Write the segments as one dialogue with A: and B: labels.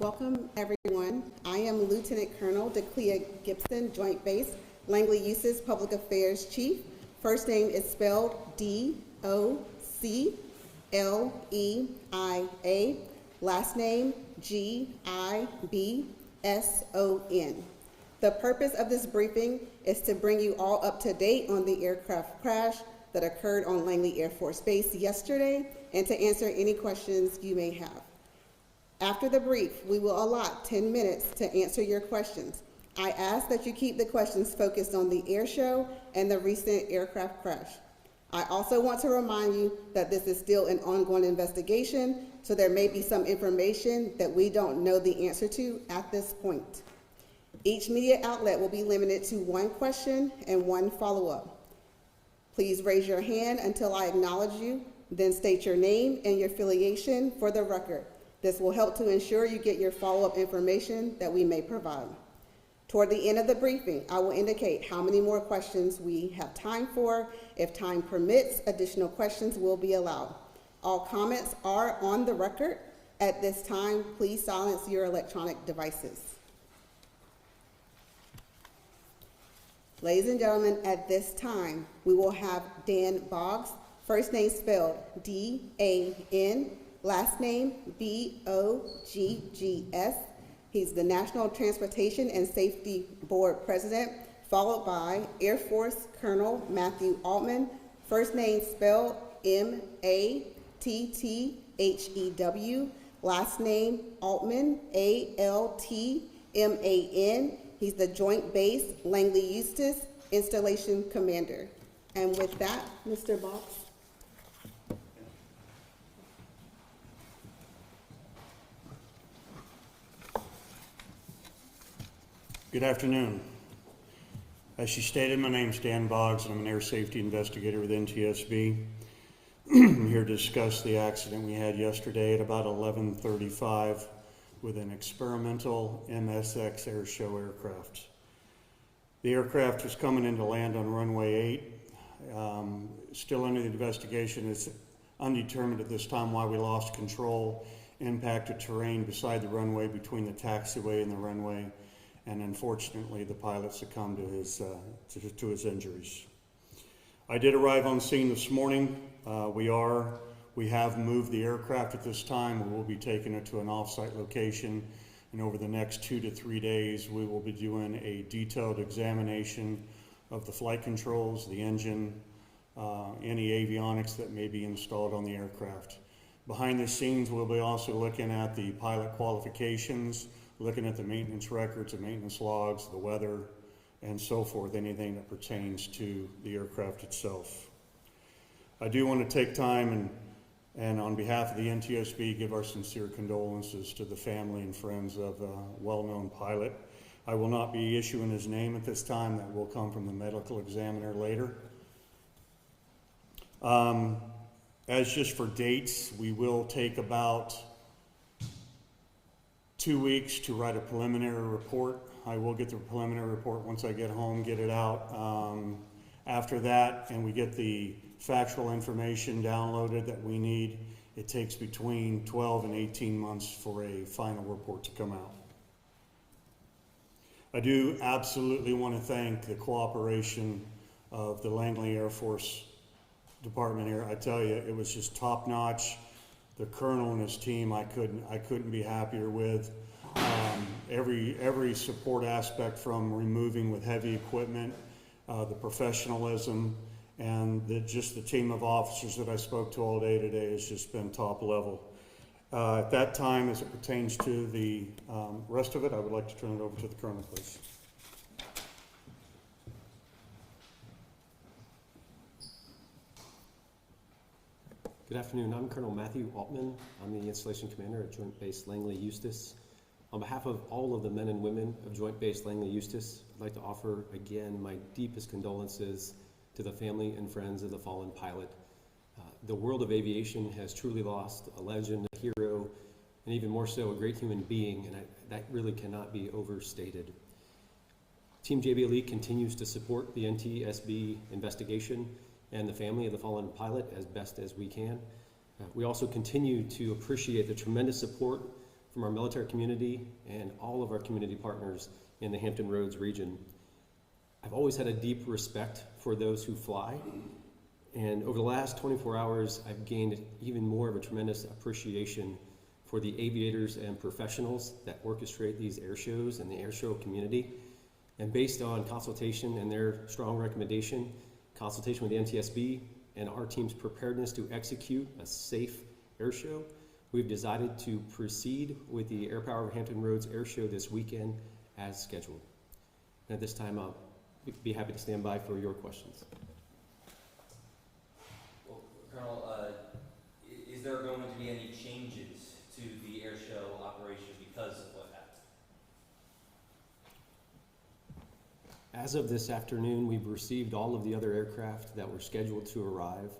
A: Welcome, everyone. I am Lieutenant Colonel Declea Gibson, Joint Base Langley-Eustis Public Affairs Chief. First name is spelled D-O-C-L-E-I-A. Last name G-I-B-S-O-N. The purpose of this briefing is to bring you all up to date on the aircraft crash that occurred on Langley Air Force Base yesterday and to answer any questions you may have. After the brief, we will allot 10 minutes to answer your questions. I ask that you keep the questions focused on the air show and the recent aircraft crash. I also want to remind you that this is still an ongoing investigation, so there may be some information that we don't know the answer to at this point. Each media outlet will be limited to one question and one follow-up. Please raise your hand until I acknowledge you, then state your name and your affiliation for the record. This will help to ensure you get your follow-up information that we may provide. Toward the end of the briefing, I will indicate how many more questions we have time for. If time permits, additional questions will be allowed. All comments are on the record. At this time, please silence your electronic devices. Ladies and gentlemen, at this time, we will have Dan Boggs, first name spelled D-A-N, last name B-O-G-G-S. He's the National Transportation and Safety Board President, followed by Air Force Colonel Matthew Altman, first name spelled M-A-T-T-H-E-W, last name Altman, A-L-T-M-A-N. He's the Joint Base Langley-Eustis Installation Commander. And with that, Mr. Boggs.
B: Good afternoon. As she stated, my name is Dan Boggs, and I'm an air safety investigator with NTSB. I'm here to discuss the accident we had yesterday at about 11:35 with an experimental MSX air show aircraft. The aircraft was coming into land on runway 8. Still under the investigation. It's undetermined at this time why we lost control, impacted terrain beside the runway between the taxiway and the runway, and unfortunately the pilot succumbed to his injuries. I did arrive on scene this morning. We have moved the aircraft at this time. We will be taking it to an off-site location, and over the next 2 to 3 days we will be doing a detailed examination of the flight controls, the engine, any avionics that may be installed on the aircraft. Behind the scenes, we'll be also looking at the pilot qualifications, looking at the maintenance records, the maintenance logs, the weather, and so forth, anything that pertains to the aircraft itself. I do want to take time and on behalf of the NTSB, give our sincere condolences to the family and friends of a well-known pilot. I will not be issuing his name at this time. That will come from the medical examiner later. As just for dates, we will take about 2 weeks to write a preliminary report. I will get the preliminary report once I get home, get it out. After that, and we get the factual information downloaded that we need, it takes between 12 and 18 months for a final report to come out. I do absolutely want to thank the cooperation of the Langley Air Force Department here. I tell you, it was just top notch. The colonel and his team, I couldn't be happier with. Every support aspect, from removing with heavy equipment, the professionalism, and just the team of officers that I spoke to all day today has just been top level. At that time, as it pertains to the rest of it, I would like to turn it over to the colonel, please.
C: Good afternoon. I'm Colonel Matthew Altman. I'm the Installation Commander at Joint Base Langley-Eustis. On behalf of all of the men and women of Joint Base Langley-Eustis, I'd like to offer again my deepest condolences to the family and friends of the fallen pilot. The world of aviation has truly lost a legend, a hero, and even more so, a great human being, and that really cannot be overstated. Team JBLE continues to support the NTSB investigation and the family of the fallen pilot as best as we can. We also continue to appreciate the tremendous support from our military community and all of our community partners in the Hampton Roads region. I've always had a deep respect for those who fly, and over the last 24 hours, I've gained even more of a tremendous appreciation for the aviators and professionals that orchestrate these air shows and the air show community. And based on consultation and their strong recommendation, consultation with the NTSB, and our team's preparedness to execute a safe air show, we've decided to proceed with the Air Power of Hampton Roads Air Show this weekend as scheduled. And at this time, I'll be happy to stand by for your questions.
D: Well, Colonel, is there going to be any changes to the air show operation because of what happened?
C: As of this afternoon, we've received all of the other aircraft that were scheduled to arrive.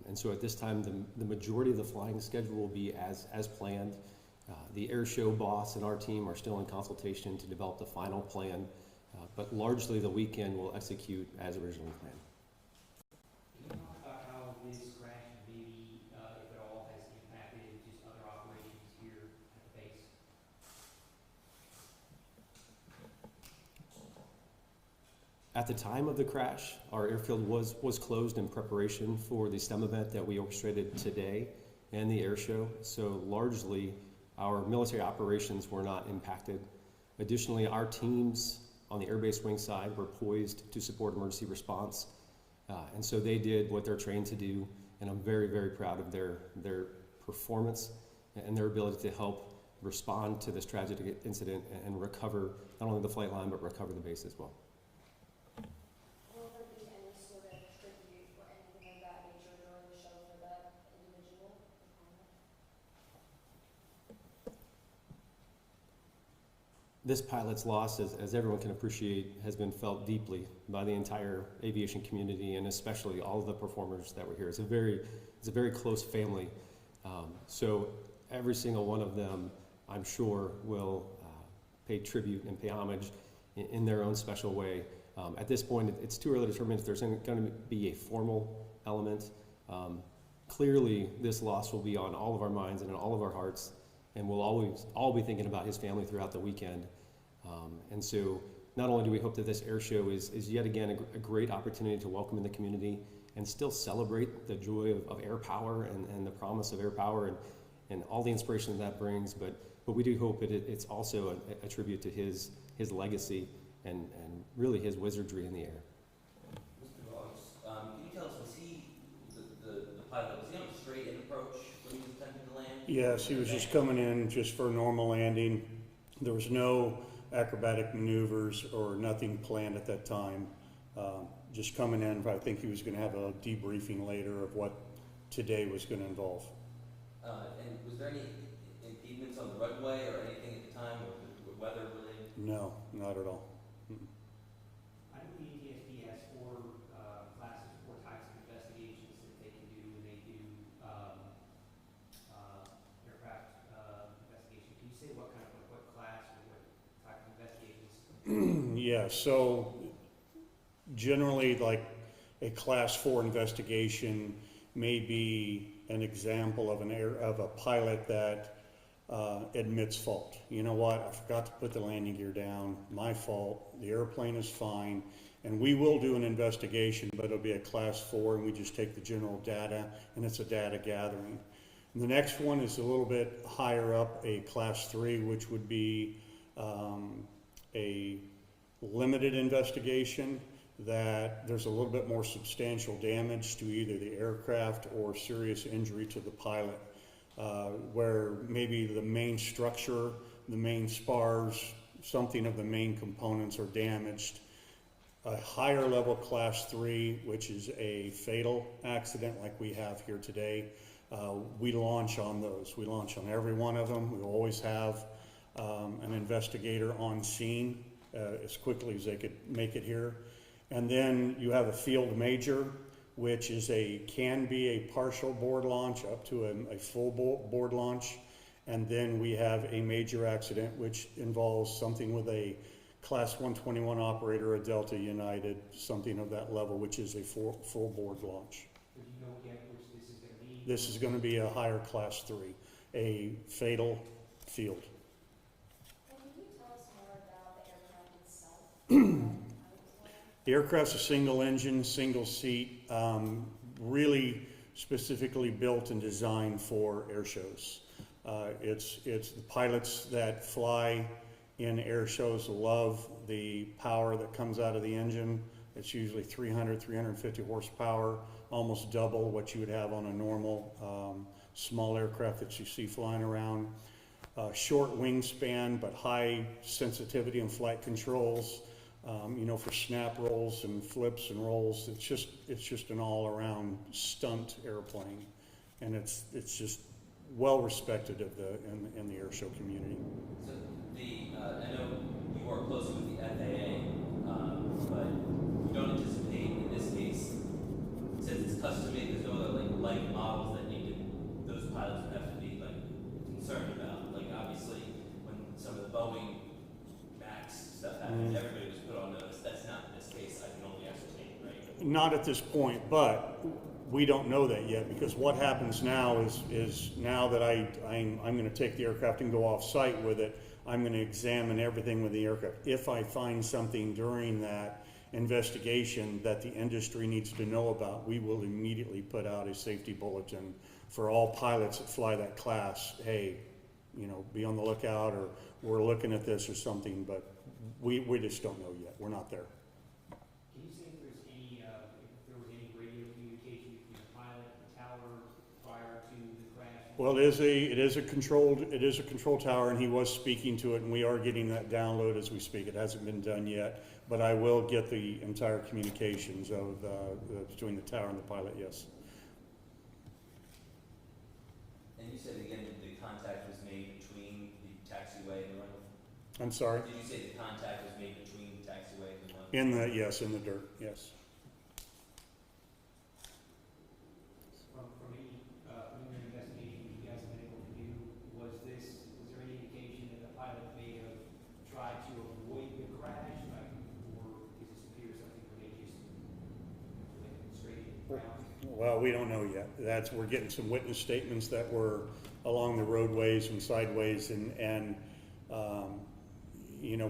C: And so at this time, the majority of the flying schedule will be as planned. The air show boss and our team are still in consultation to develop the final plan, but largely the weekend will execute as originally planned.
E: Can you talk about how this crash, maybe, if at all, has impacted just other operations here at the base?
C: At the time of the crash, our airfield was closed in preparation for the STEM event that we orchestrated today and the air show. So largely, our military operations were not impacted. Additionally, our teams on the airbase wing side were poised to support emergency response. And so they did what they're trained to do, and I'm very, very proud of their performance and their ability to help respond to this tragic incident and recover not only the flight line, but recover the base as well.
F: Will there be any sort of tribute or anything of that nature during the show for that individual?
C: This pilot's loss, as everyone can appreciate, has been felt deeply by the entire aviation community and especially all of the performers that were here. It's a very close family. So every single one of them, I'm sure, will pay tribute and pay homage in their own special way. At this point, it's too early to determine if there's going to be a formal element. Clearly, this loss will be on all of our minds and in all of our hearts, and we'll always all be thinking about his family throughout the weekend. And so not only do we hope that this air show is yet again a great opportunity to welcome in the community and still celebrate the joy of air power and the promise of air power and all the inspiration that brings, but we do hope it's also a tribute to his legacy and really his wizardry in the air.
D: Mr. Boggs, can you tell us, was he, the pilot, was he on a straight-in approach when he was attempting to land?
B: Yes, he was just coming in just for a normal landing. There was no acrobatic maneuvers or nothing planned at that time. Just coming in, I think he was going to have a debriefing later of what today was going to involve.
D: And was there any impediments on the runway or anything at the time, or weather related?
B: No, not at all.
E: I know the NTSB has four types of investigations that they can do when they do aircraft investigation. Can you say what class or what type of investigations?
B: Yeah, so generally like a class 4 investigation may be an example of of a pilot that admits fault. You know what, I forgot to put the landing gear down, my fault, the airplane is fine, and we will do an investigation, but it'll be a class 4 and we just take the general data and it's a data gathering. And the next one is a little bit higher up, a class 3, which would be a limited investigation that there's a little bit more substantial damage to either the aircraft or serious injury to the pilot, where maybe the main structure, the main spars, something of the main components are damaged. A higher level class 3, which is a fatal accident like we have here today, we launch on those. We launch on every one of them. We always have an investigator on scene as quickly as they could make it here. And then you have a field major, which can be a partial board launch up to a full board launch. And then we have a major accident, which involves something with a Class 121 operator, a Delta United, something of that level, which is a full board launch.
E: Do you know yet which this is going to be?
B: This is going to be a higher Class 3, a fatal field.
F: And can you tell us more about the aircraft itself?
B: The aircraft's a single engine, single seat, really specifically built and designed for air shows. It's the pilots that fly in air shows love the power that comes out of the engine. It's usually 300, 350 horsepower, almost double what you would have on a normal small aircraft that you see flying around. Short wingspan, but high sensitivity and flight controls. For snap rolls and flips and rolls, it's just an all-around stunt airplane, and it's just well respected in the air show community.
D: So I know you work closely with the FAA, but you don't anticipate in this case, since it's custom made, there's no other like models that those pilots would have to be concerned about. Like obviously, when some of the Boeing Max stuff happened, everybody was put on notice. That's not in this case. I can only ascertain, right?
B: Not at this point, but we don't know that yet, because what happens now is now that I'm going to take the aircraft and go off site with it, I'm going to examine everything with the aircraft. If I find something during that investigation that the industry needs to know about, we will immediately put out a safety bulletin for all pilots that fly that class. Hey, be on the lookout, or we're looking at this or something, but we just don't know yet. We're not there.
E: Can you say if there was any radio communication between the pilot and the tower prior to the crash?
B: Well, it is a control tower, and he was speaking to it, and we are getting that download as we speak. It hasn't been done yet, but I will get the entire communications of between the tower and the pilot. Yes.
D: And you said again that the contact was made between the taxiway and the runway?
B: I'm sorry.
D: Did you say the contact was made between the taxiway and the runway?
B: In the dirt. Yes.
E: From any preliminary investigation you guys have been able to do, was there any indication that the pilot may have tried to avoid the crash, or does this appear something where they just straight ground?
B: Well, we don't know yet. We're getting some witness statements that were along the roadways and sideways, and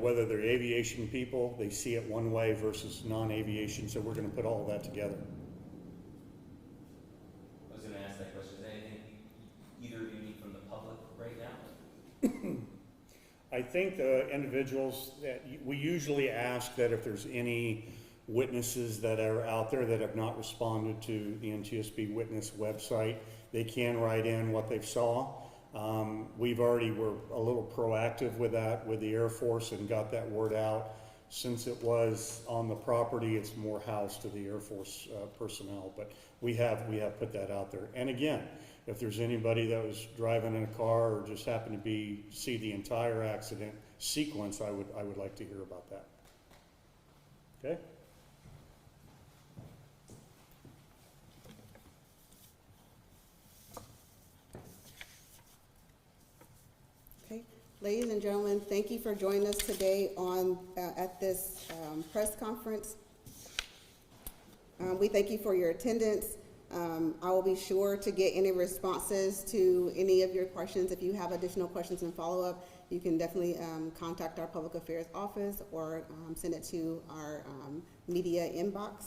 B: whether they're aviation people, they see it one way versus non-aviation. So we're going to put all of that together.
D: I was going to ask that question. Is there anything either of you need from the public right now?
B: I think the individuals that we usually ask that if there's any witnesses that are out there that have not responded to the NTSB witness website, they can write in what they saw. Were a little proactive with that with the Air Force and got that word out. Since it was on the property, it's more housed to the Air Force personnel, but we have put that out there. And again, if there's anybody that was driving in a car or just happened to see the entire accident sequence, I would like to hear about that. Okay?
A: Okay, ladies and gentlemen, thank you for joining us today at this press conference. We thank you for your attendance. I will be sure to get any responses to any of your questions. If you have additional questions and follow-up, you can definitely contact our Public Affairs Office or send it to our media inbox.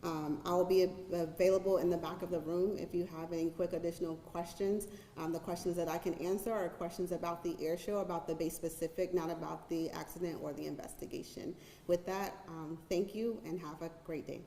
A: I will be available in the back of the room if you have any quick additional questions. The questions that I can answer are questions about the air show, about the base specific, not about the accident or the investigation. With that, thank you and have a great day.